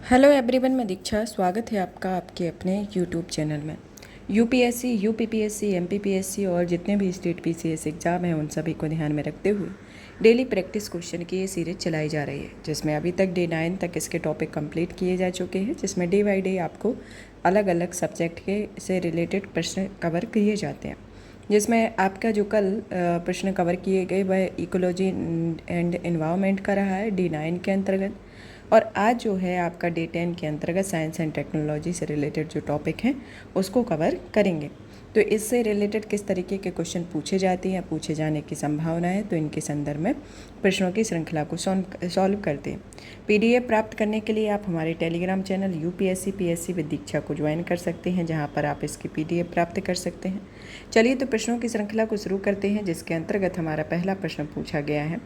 Hello everyone, मैं दीक्षा। स्वागत है आपका आपके अपने यूट्यूब चैनल में। यूपीएससी, यूपीपीएससी, एमपीपीएससी और जितने भी स्टेट पीसीएस एग्ज़ाम हैं उन सभी को ध्यान में रखते हुए डेली प्रैक्टिस क्वेश्चन की ये सीरीज चलाई जा रही है, जिसमें अभी तक डे 9 तक इसके टॉपिक कंप्लीट किए जा चुके हैं, जिसमें डे बाई डे आपको अलग अलग सब्जेक्ट के से रिलेटेड प्रश्न कवर किए जाते हैं। जिसमें आपका जो कल प्रश्न कवर किए गए वह इकोलॉजी एंड एनवायरनमेंट का रहा है डे 9 के अंतर्गत, और आज जो है आपका डे 10 के अंतर्गत साइंस एंड टेक्नोलॉजी से रिलेटेड जो टॉपिक हैं उसको कवर करेंगे। तो इससे रिलेटेड किस तरीके के क्वेश्चन पूछे जाते हैं या पूछे जाने की संभावना है, तो इनके संदर्भ में प्रश्नों की श्रृंखला को सॉल्व करते हैं। पीडीएफ प्राप्त करने के लिए आप हमारे Telegram channel UPSC PSC with Diksha को ज्वाइन कर सकते हैं, जहां पर आप इसकी पीडीएफ प्राप्त कर सकते हैं। चलिए तो प्रश्नों की श्रृंखला को शुरू करते हैं, जिसके अंतर्गत हमारा पहला प्रश्न पूछा गया है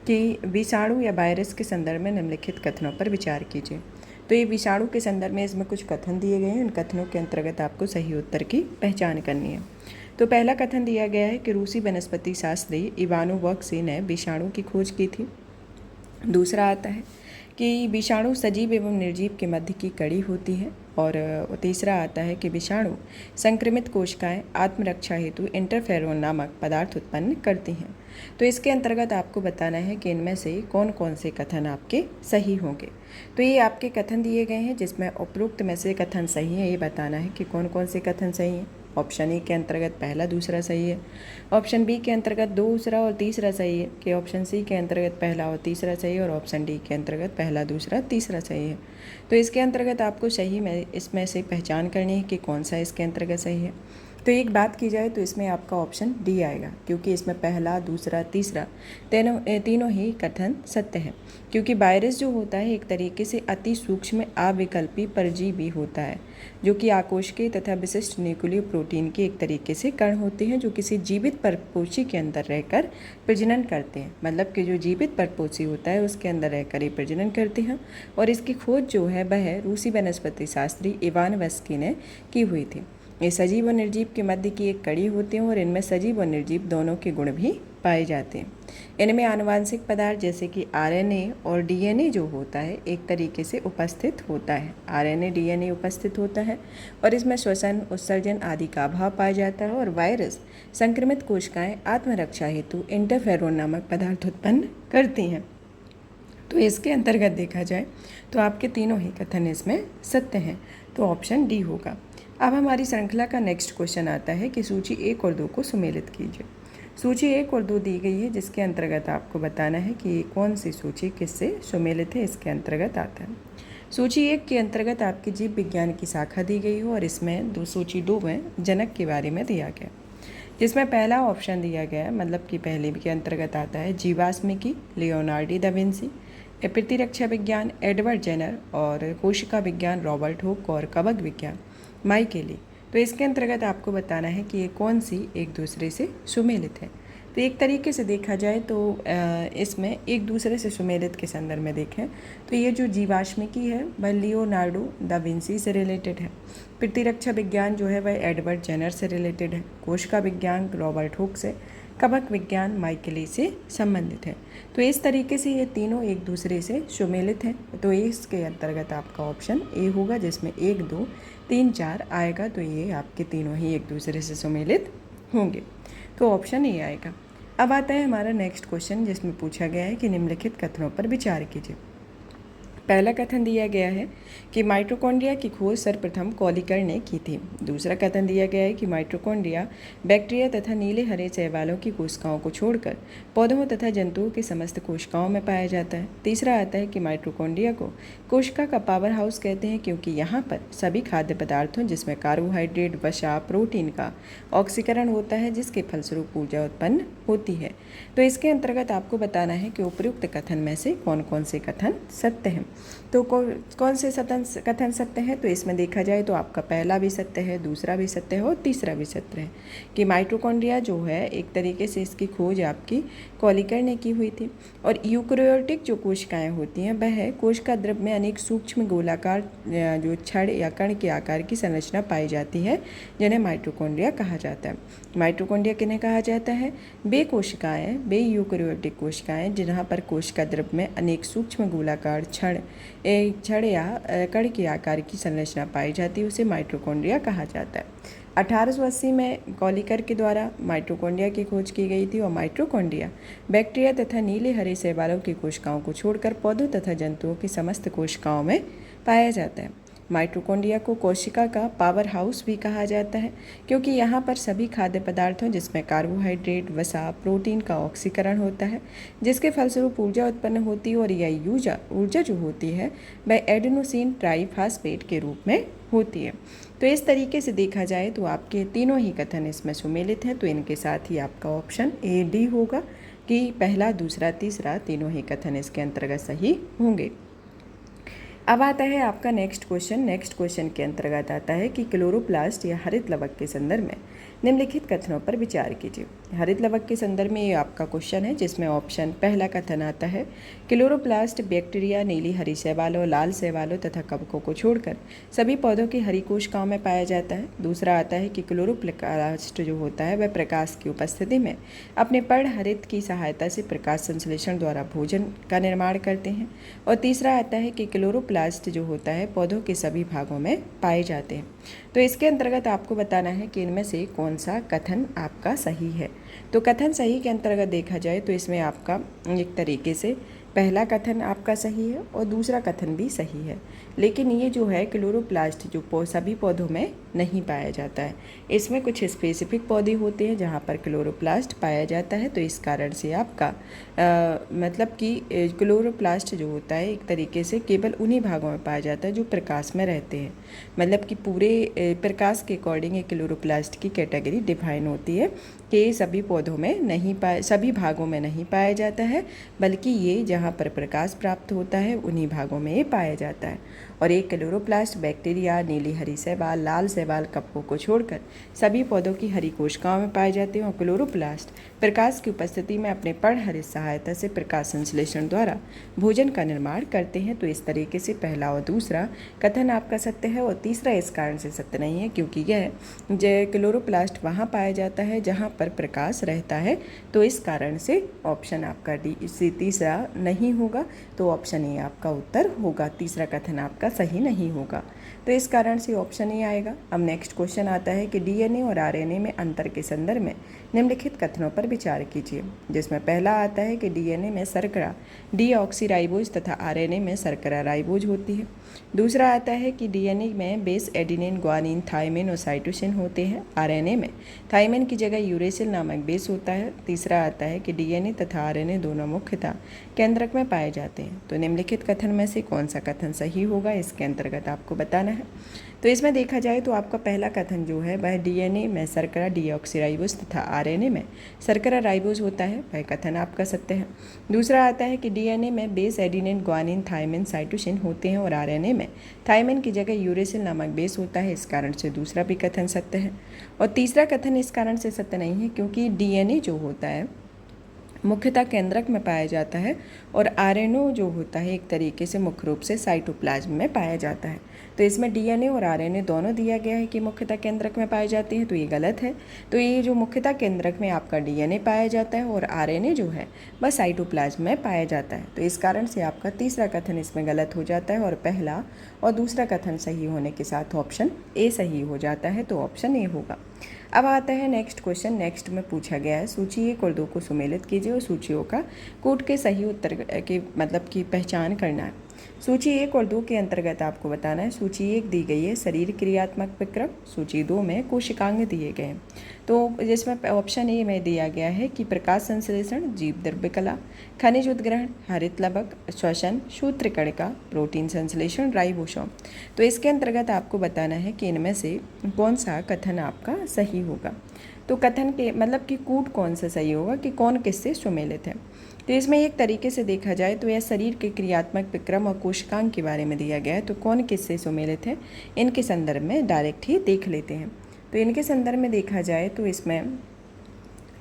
कि विषाणु या वायरस के संदर्भ में निम्नलिखित कथनों पर विचार कीजिए। तो ये विषाणु के संदर्भ में इसमें कुछ कथन दिए गए हैं, उन कथनों के अंतर्गत आपको सही उत्तर की पहचान करनी है। तो पहला कथन दिया गया है कि रूसी वनस्पति शास्त्री इवानोवस्की ने विषाणु की खोज की थी। दूसरा आता है कि विषाणु सजीव एवं निर्जीव के मध्य की कड़ी होती है, और तीसरा आता है कि विषाणु संक्रमित कोशिकाएं आत्मरक्षा हेतु इंटरफेरोन नामक पदार्थ उत्पन्न करती हैं। तो इसके अंतर्गत आपको बताना है कि इनमें से कौन कौन से कथन आपके सही होंगे। तो ये आपके कथन दिए गए हैं, जिसमें उपरोक्त में से कथन सही है, ये बताना है कि कौन कौन से कथन सही हैं। ऑप्शन ए के अंतर्गत पहला दूसरा सही है, ऑप्शन बी के अंतर्गत दूसरा और तीसरा सही है, कि ऑप्शन सी के अंतर्गत पहला और तीसरा सही है, और ऑप्शन डी के अंतर्गत पहला दूसरा तीसरा सही है। तो इसके अंतर्गत आपको सही में इसमें से पहचान करनी है कि कौन सा इसके अंतर्गत सही है। तो एक बात की जाए तो इसमें आपका ऑप्शन डी आएगा, क्योंकि इसमें पहला दूसरा तीसरा तीनों ही कथन सत्य है। क्योंकि वायरस जो होता है एक तरीके से अति सूक्ष्म अविकल्पी परजीवी होता है, जो कि आकोशिकीय तथा विशिष्ट न्यूक्लियर प्रोटीन के एक तरीके से कण होते हैं, जो किसी जीवित परपोषी के अंदर रहकर प्रजनन करते हैं। मतलब कि जो जीवित परपोषी होता है उसके अंदर रहकर ये प्रजनन करते हैं। और इसकी खोज जो है वह रूसी वनस्पति शास्त्री इवानोवस्की ने की हुई थी। ये सजीव और निर्जीव के मध्य की एक कड़ी होती है, और इनमें सजीव और निर्जीव दोनों के गुण भी पाए जाते हैं। इनमें आनुवांशिक पदार्थ जैसे कि आरएनए और डीएनए जो होता है एक तरीके से उपस्थित होता है। आरएनए डीएनए उपस्थित होता है, और इसमें श्वसन उत्सर्जन आदि का अभाव पाया जाता है। और वायरस संक्रमित कोशिकाएं आत्मरक्षा हेतु इंटरफेरोन नामक पदार्थ उत्पन्न करती हैं। तो इसके अंतर्गत देखा जाए तो आपके तीनों ही कथन इसमें सत्य हैं, तो ऑप्शन डी होगा। अब हमारी श्रृंखला का नेक्स्ट क्वेश्चन आता है कि सूची 1 और 2 को सुमेलित कीजिए। सूची 1 और 2 दी गई है, जिसके अंतर्गत आपको बताना है कि कौन सी सूची किससे सुमेलित है, इसके अंतर्गत आता है। सूची 1 के अंतर्गत आपकी जीव विज्ञान की शाखा दी गई हो, और इसमें सूची 2 में जनक के बारे में दिया गया, जिसमें पहला ऑप्शन दिया गया है, मतलब कि पहले के अंतर्गत आता है जीवाश्मिकी लियोनार्डो दा विंसी, प्रतिरक्षा विज्ञान एडवर्ड जेनर, और कोशिका विज्ञान रॉबर्ट हुक, और कवक विज्ञान माइकेली। तो इसके अंतर्गत आपको बताना है कि ये कौन सी एक दूसरे से सुमेलित है। तो एक तरीके से देखा जाए तो इसमें एक दूसरे से सुमेलित के संदर्भ में देखें तो ये जो जीवाश्मिकी है वह लियोनार्डो दा विंसी से रिलेटेड है, प्रतिरक्षा विज्ञान जो है वह एडवर्ड जेनर से रिलेटेड है, कोशिका विज्ञान रॉबर्ट हुक से, कवक विज्ञान माइकेली से संबंधित है। तो इस तरीके से ये तीनों एक दूसरे से सुमेलित हैं। तो इसके अंतर्गत आपका ऑप्शन ए होगा, जिसमें 1 2 3 4 आएगा। तो ये आपके तीनों ही एक दूसरे से सुमेलित होंगे, तो ऑप्शन ए आएगा। अब आता है हमारा नेक्स्ट क्वेश्चन, जिसमें पूछा गया है कि निम्नलिखित कथनों पर विचार कीजिए। पहला कथन दिया गया है कि माइटोकॉन्ड्रिया की खोज सर्वप्रथम कॉलिकर ने की थी। दूसरा कथन दिया गया है कि माइटोकॉन्ड्रिया बैक्टीरिया तथा नीले हरे शैवालों की कोशिकाओं को छोड़कर पौधों तथा जंतुओं की समस्त कोशिकाओं में पाया जाता है। तीसरा आता है कि माइटोकॉन्ड्रिया को कोशिका का पावर हाउस कहते हैं, क्योंकि यहाँ पर सभी खाद्य पदार्थों जिसमें कार्बोहाइड्रेट, वसा, प्रोटीन का ऑक्सीकरण होता है, जिसके फलस्वरूप ऊर्जा उत्पन्न होती है। तो इसके अंतर्गत आपको बताना है कि उपयुक्त कथन में से कौन कौन से कथन सत्य हैं। तो कौन से कथन सत्य हैं, तो इसमें देखा जाए तो आपका पहला भी सत्य है, दूसरा भी सत्य है, और तीसरा भी सत्य है कि माइटोकॉन्ड्रिया जो है एक तरीके से इसकी खोज आपकी कॉलिकर ने की हुई थी। और यूकैरियोटिक जो कोशिकाएं होती हैं वह कोशिका द्रव्य में अनेक सूक्ष्म गोलाकार जो छड़ या कण के आकार की संरचना पाई जाती है, जिन्हें माइटोकॉन्ड्रिया कहा जाता है। माइटोकॉन्ड्रिया किन्हें कहा जाता है? वे कोशिकाएं, वे यूकैरियोटिक कोशिकाएं जहाँ पर कोशिका द्रव्य में अनेक सूक्ष्म गोलाकार छड़ एक छड़ या कण के आकार की संरचना पाई जाती है उसे माइटोकॉन्ड्रिया कहा जाता है। 1880 में कॉलिकर के द्वारा माइटोकॉन्ड्रिया की खोज की गई थी और माइटोकॉन्ड्रिया बैक्टीरिया तथा नीले हरे शैवालों की कोशिकाओं को छोड़कर पौधों तथा जंतुओं की समस्त कोशिकाओं में पाया जाता है। माइटोकॉन्ड्रिया को कोशिका का पावर हाउस भी कहा जाता है क्योंकि यहाँ पर सभी खाद्य पदार्थों जिसमें कार्बोहाइड्रेट, वसा, प्रोटीन का ऑक्सीकरण होता है, जिसके फलस्वरूप ऊर्जा उत्पन्न होती है और यह ऊर्जा जो होती है वह एडेनोसिन ट्राइफॉस्फेट के रूप में होती है। तो इस तरीके से देखा जाए तो आपके तीनों ही कथन इसमें सुमेलित हैं, तो इनके साथ ही आपका ऑप्शन ए डी होगा कि पहला, दूसरा, तीसरा तीनों ही कथन इसके अंतर्गत सही होंगे। अब आता है आपका नेक्स्ट क्वेश्चन के अंतर्गत आता है कि क्लोरोप्लास्ट या हरित लवक के संदर्भ में निम्नलिखित कथनों पर विचार कीजिए। हरित लवक के संदर्भ में ये आपका क्वेश्चन है जिसमें ऑप्शन पहला कथन आता है क्लोरोप्लास्ट बैक्टीरिया, नीली हरी शैवालों, लाल शैवालों तथा कवकों को छोड़कर सभी पौधों की हरी कोशिकाओं में पाया जाता है। दूसरा आता है कि क्लोरोप्लास्ट जो होता है वह प्रकाश की उपस्थिति में अपने पर्णहरित की सहायता से प्रकाश संश्लेषण द्वारा भोजन का निर्माण करते हैं। और तीसरा आता है कि क्लोरोप्लास्ट जो होता है पौधों के सभी भागों में पाए जाते हैं। तो इसके अंतर्गत आपको बताना है कि इनमें से कौन सा कथन आपका सही है। तो कथन सही के अंतर्गत देखा जाए तो इसमें आपका एक तरीके से पहला कथन आपका सही है और दूसरा कथन भी सही है, लेकिन ये जो है क्लोरोप्लास्ट जो सभी पौधों में नहीं पाया जाता है। इसमें कुछ स्पेसिफिक पौधे होते हैं जहाँ पर क्लोरोप्लास्ट पाया जाता है, तो इस कारण से आपका मतलब कि क्लोरोप्लास्ट जो होता है एक तरीके से केवल उन्हीं भागों में पाया जाता है जो प्रकाश में रहते हैं। मतलब कि पूरे प्रकाश के अकॉर्डिंग ये क्लोरोप्लास्ट की कैटेगरी डिफाइन होती है कि सभी पौधों में नहीं सभी भागों में नहीं पाया जाता है, बल्कि ये जहाँ पर प्रकाश प्राप्त होता है उन्हीं भागों में ये पाया जाता है। और एक क्लोरोप्लास्ट बैक्टीरिया, नीली हरी शैवाल, लाल शैवाल, कवकों को छोड़कर सभी पौधों की हरी कोशिकाओं में पाए जाते हैं। और क्लोरोप्लास्ट प्रकाश की उपस्थिति में अपने पर्णहरित सहायता से प्रकाश संश्लेषण द्वारा भोजन का निर्माण करते हैं। तो इस तरीके से पहला और दूसरा कथन आपका सत्य है और तीसरा इस कारण से सत्य नहीं है क्योंकि यह क्लोरोप्लास्ट वहाँ पाया जाता है जहाँ पर प्रकाश रहता है। तो इस कारण से ऑप्शन आपका डी से तीसरा नहीं होगा, तो ऑप्शन ए आपका उत्तर होगा। तीसरा कथन आपका सही नहीं होगा, तो इस कारण से ऑप्शन ए आएगा। अब नेक्स्ट क्वेश्चन आता है कि डीएनए और आरएनए में अंतर के संदर्भ में निम्नलिखित कथनों पर विचार कीजिए, जिसमें पहला आता है कि डीएनए में शर्करा डीऑक्सीराइबोज तथा आरएनए में शर्करा राइबोज होती है। दूसरा आता है कि डीएनए में बेस एडिनिन, ग्वानिन, थाइमिन और साइटोसिन होते हैं। आरएनए में थाइमिन की जगह यूरेसिल नामक बेस होता है। तीसरा आता है कि डीएनए तथा आरएनए दोनों मुख्यतः केंद्रक में पाए जाते हैं। तो निम्नलिखित कथन में से कौन सा कथन सही होगा, इसके अंतर्गत आपको बताना है। तो इसमें देखा जाए तो आपका पहला कथन जो है वह डीएनए में शर्करा डीऑक्सीराइबोज तथा आरएनए में शर्करा राइबोज होता है, वह कथन आपका सत्य है। दूसरा आता है कि डीएनए में base adenine, guanine, thymine, cytosine होते हैं और आरएनए में थाइमिन की जगह यूरेसिल नामक बेस होता है, इस कारण से दूसरा भी कथन सत्य है। और तीसरा कथन इस कारण से सत्य नहीं है क्योंकि डीएनए जो होता है मुख्यतः केंद्रक में पाया जाता है और आरएनए जो होता है एक तरीके से मुख्य रूप से साइटोप्लाज्म में पाया जाता है। तो इसमें डीएनए और आरएनए दोनों दिया गया है कि मुख्यतः केंद्रक में पाए जाते हैं, तो ये गलत है। तो ये जो मुख्यतः केंद्रक में आपका डीएनए पाया जाता है और आरएनए जो है वह साइटोप्लाज्म में पाया जाता है। तो इस कारण से आपका तीसरा कथन इसमें गलत हो जाता है और पहला और दूसरा कथन सही होने के साथ ऑप्शन ए सही हो जाता है, तो ऑप्शन ए होगा। अब आता है नेक्स्ट क्वेश्चन। नेक्स्ट में पूछा गया है सूची 1 और 2 को सुमेलित कीजिए और सूचियों का कूट के सही उत्तर के मतलब की पहचान करना है। सूची 1 और 2 के अंतर्गत आपको बताना है। सूची 1 दी गई है शरीर क्रियात्मक विक्रम, सूची 2 में कोशिकांग दिए गए हैं। तो जिसमें ऑप्शन ए में दिया गया है कि प्रकाश संश्लेषण, जीव द्रव्य कला, खनिज उद्ग्रहण, हरित लवक, श्वसन, सूत्रकणिका, प्रोटीन संश्लेषण, राइबोसोम। तो इसके अंतर्गत आपको बताना है कि इनमें से कौन सा कथन आपका सही होगा। तो कथन के मतलब कि कूट कौन सा सही होगा कि कौन किससे सुमेलित है। तो इसमें एक तरीके से देखा जाए तो यह शरीर के क्रियात्मक विक्रम और कोशिकांग के बारे में दिया गया है, तो कौन किससे सुमेलित है इनके संदर्भ में डायरेक्ट ही देख लेते हैं। तो इनके संदर्भ में देखा जाए तो इसमें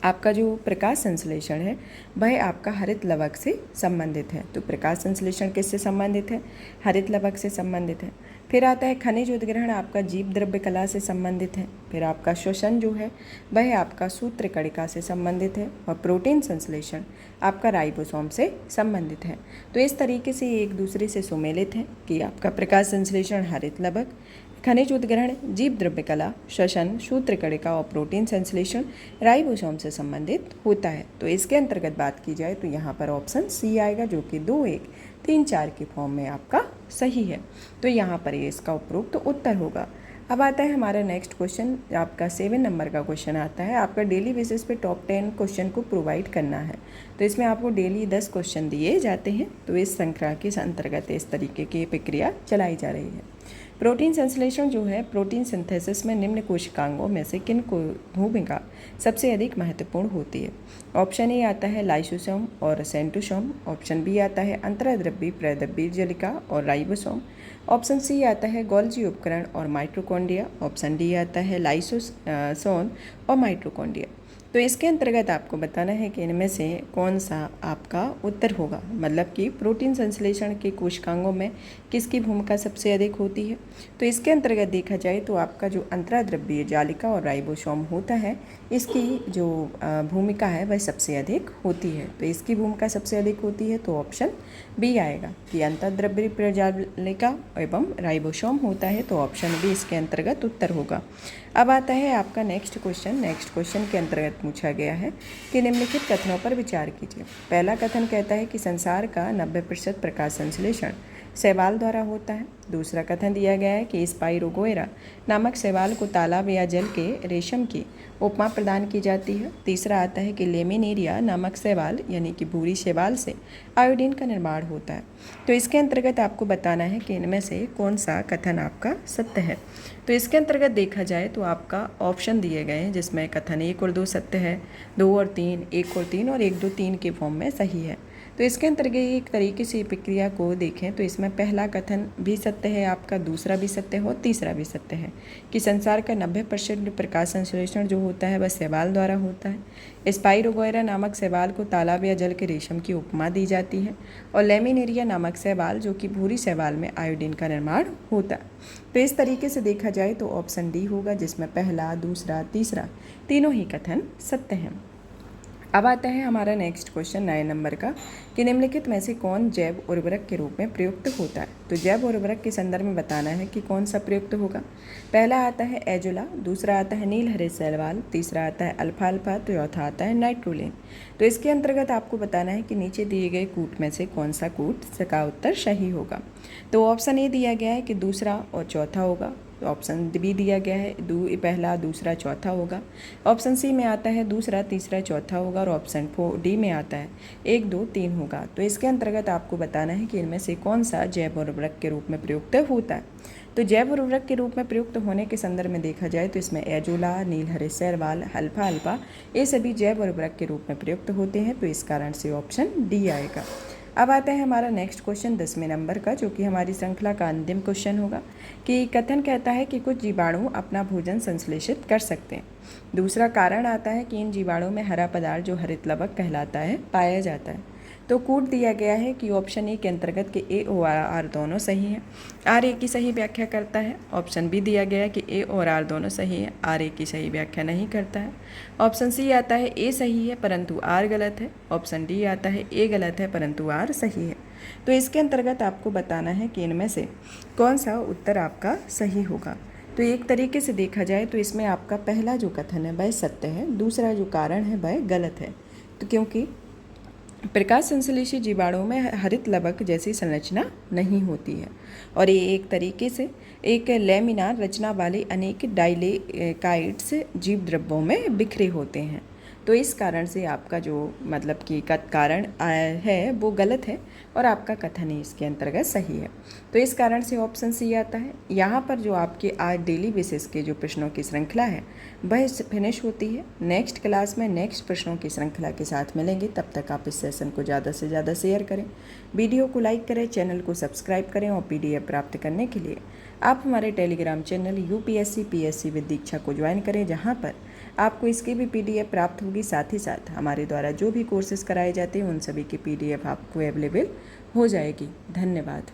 आपका जो प्रकाश संश्लेषण है वह आपका हरित लवक से संबंधित है। तो प्रकाश संश्लेषण किससे संबंधित है, हरित लवक से संबंधित है। फिर आता है खनिज उद्ग्रहण, आपका जीव द्रव्य कला से संबंधित है। फिर आपका श्वसन जो है वह आपका सूत्र कणिका से संबंधित है। और प्रोटीन संश्लेषण आपका राइबोसोम से संबंधित है। तो इस तरीके से एक दूसरे से सुमेलित है कि आपका प्रकाश संश्लेषण, हरित लवक, खनिज उद्ग्रहण, जीव द्रव्य कला, श्वसन, सूत्र कणिका और प्रोटीन संश्लेषण राइबोसोम से संबंधित होता है। तो इसके अंतर्गत बात की जाए तो यहाँ पर ऑप्शन सी आएगा, जो कि 2, 1, 3, 4 के फॉर्म में आपका सही है। तो यहाँ पर ये इसका उपरोक्त उत्तर होगा। अब आता है हमारा नेक्स्ट क्वेश्चन, आपका 7 नंबर का क्वेश्चन आता है। आपका डेली बेसिस पे टॉप 10 क्वेश्चन को प्रोवाइड करना है। तो इसमें आपको डेली 10 क्वेश्चन दिए जाते हैं। तो इस श्रृंखला के अंतर्गत इस तरीके की प्रक्रिया चलाई जा रही है। प्रोटीन संश्लेषण जो है, प्रोटीन सिंथेसिस में निम्न कोशिकांगों में से किन को भूमिका सबसे अधिक महत्वपूर्ण होती है? ऑप्शन ए आता है लाइसोसोम और सेंट्रोसोम। ऑप्शन बी आता है अंतराद्रव्यी प्रद्रव्यी जलिका और राइबोसोम। ऑप्शन सी आता है गोल्जी उपकरण और माइटोकॉन्ड्रिया। ऑप्शन डी आता है लाइसोसोम और माइटोकॉन्ड्रिया। तो इसके अंतर्गत आपको बताना है कि इनमें से कौन सा आपका उत्तर होगा, मतलब कि प्रोटीन संश्लेषण के कोशिकांगों में किसकी भूमिका सबसे अधिक होती है। तो इसके अंतर्गत देखा जाए तो आपका जो अंतराद्रव्यीय जालिका और राइबोसोम होता है, इसकी जो भूमिका है वह सबसे अधिक होती है। तो इसकी भूमिका सबसे अधिक होती है, तो ऑप्शन बी आएगा कि अंतराद्रव्यीय जालिका एवं राइबोसोम होता है। तो ऑप्शन बी इसके अंतर्गत उत्तर होगा। अब आता है आपका नेक्स्ट क्वेश्चन। नेक्स्ट क्वेश्चन के अंतर्गत पूछा गया है कि निम्नलिखित कथनों पर विचार कीजिए। पहला कथन कहता है कि संसार का 90% प्रकाश संश्लेषण शैवाल द्वारा होता है। दूसरा कथन दिया गया है कि स्पाइरोगोएरा नामक शैवाल को तालाब या जल के रेशम की उपमा प्रदान की जाती है। तीसरा आता है कि लेमिनेरिया नामक शैवाल यानी कि भूरी शैवाल से आयोडीन का निर्माण होता है। तो इसके अंतर्गत आपको बताना है कि इनमें से कौन सा कथन आपका सत्य है। तो इसके अंतर्गत देखा जाए तो आपका ऑप्शन दिए गए हैं, जिसमें कथन 1 और 2 सत्य है, 2 और 3, 1 और 3 और 1, 2, 3 के फॉर्म में सही है। तो इसके अंतर्गत एक तरीके से प्रक्रिया को देखें तो इसमें पहला कथन भी सत्य है आपका, दूसरा भी सत्य है और तीसरा भी सत्य है कि संसार का 90% प्रकाश संश्लेषण जो होता है वह शैवाल द्वारा होता है। स्पाइरोगोएरा नामक शैवाल को तालाब या जल के रेशम की उपमा दी जाती है। और लेमिनेरिया नामक शैवाल जो कि भूरी शैवाल में आयोडीन का निर्माण होता है। तो इस तरीके से देखा जाए तो ऑप्शन डी होगा, जिसमें पहला, दूसरा, तीसरा तीनों ही कथन सत्य हैं। अब आता है हमारा नेक्स्ट क्वेश्चन 9 नंबर का कि निम्नलिखित में से कौन जैव उर्वरक के रूप में प्रयुक्त होता है। तो जैव उर्वरक के संदर्भ में बताना है कि कौन सा प्रयुक्त होगा। पहला आता है एजोला, दूसरा आता है नील हरे शैवाल, तीसरा आता है अल्फा अल्फा, तो चौथा आता है नाइट्रोलिन। तो इसके अंतर्गत आपको बताना है कि नीचे दिए गए कूट में से कौन सा कूट का उत्तर सही होगा। तो ऑप्शन ए दिया गया है कि दूसरा और चौथा होगा। तो ऑप्शन बी दिया गया है पहला, दूसरा, चौथा होगा। ऑप्शन सी में आता है दूसरा, तीसरा, चौथा होगा। और ऑप्शन डी में आता है 1, 2, 3 होगा। तो इसके अंतर्गत आपको बताना है कि इनमें से कौन सा जैव उर्वरक के रूप में प्रयुक्त होता है। तो जैव उर्वरक के रूप में प्रयुक्त होने के संदर्भ में देखा जाए तो इसमें एजोला, नील हरे शैवाल, अल्फा अल्फा ये सभी जैव उर्वरक के रूप में प्रयुक्त होते हैं। तो इस कारण से ऑप्शन डी आएगा। अब आता है हमारा नेक्स्ट क्वेश्चन 10वें नंबर का, जो कि हमारी श्रृंखला का अंतिम क्वेश्चन होगा कि कथन कहता है कि कुछ जीवाणु अपना भोजन संश्लेषित कर सकते हैं। दूसरा कारण आता है कि इन जीवाणुओं में हरा पदार्थ जो हरित लवक कहलाता है पाया जाता है। तो कूट दिया गया है कि ऑप्शन ए के अंतर्गत कि ए और आर दोनों सही हैं, आर ए की सही व्याख्या करता है। ऑप्शन बी दिया गया है कि ए और आर दोनों सही है, आर ए की सही व्याख्या नहीं करता है। ऑप्शन सी आता है ए सही है परंतु आर गलत है। ऑप्शन डी आता है ए गलत है परंतु आर सही है। तो इसके अंतर्गत आपको बताना है कि इनमें से कौन सा उत्तर आपका सही होगा। तो एक तरीके से देखा जाए तो इसमें आपका पहला जो कथन है वह सत्य है, दूसरा जो कारण है वह गलत है। तो क्योंकि प्रकाश संश्लेषी जीवाणुओं में हरित लवक जैसी संरचना नहीं होती है और ये एक तरीके से एक लैमिनार रचना वाले अनेक डाइलेकाइड्स जीव द्रव्यों में बिखरे होते हैं। तो इस कारण से आपका जो मतलब कि कारण है वो गलत है और आपका कथन ही इसके अंतर्गत सही है। तो इस कारण से ऑप्शन सी आता है। यहाँ पर जो आपके आज डेली बेसिस के जो प्रश्नों की श्रृंखला है वह फिनिश होती है। नेक्स्ट क्लास में नेक्स्ट प्रश्नों की श्रृंखला के साथ मिलेंगे। तब तक आप इस सेशन को ज़्यादा से ज़्यादा शेयर करें, वीडियो को लाइक करें, चैनल को सब्सक्राइब करें और PDF प्राप्त करने के लिए आप हमारे Telegram channel UPSC PSC with Diksha को ज्वाइन करें, जहाँ पर आपको इसकी भी PDF प्राप्त होगी। साथ ही साथ हमारे द्वारा जो भी कोर्सेज कराए जाते हैं उन सभी की PDF आपको अवेलेबल हो जाएगी। धन्यवाद।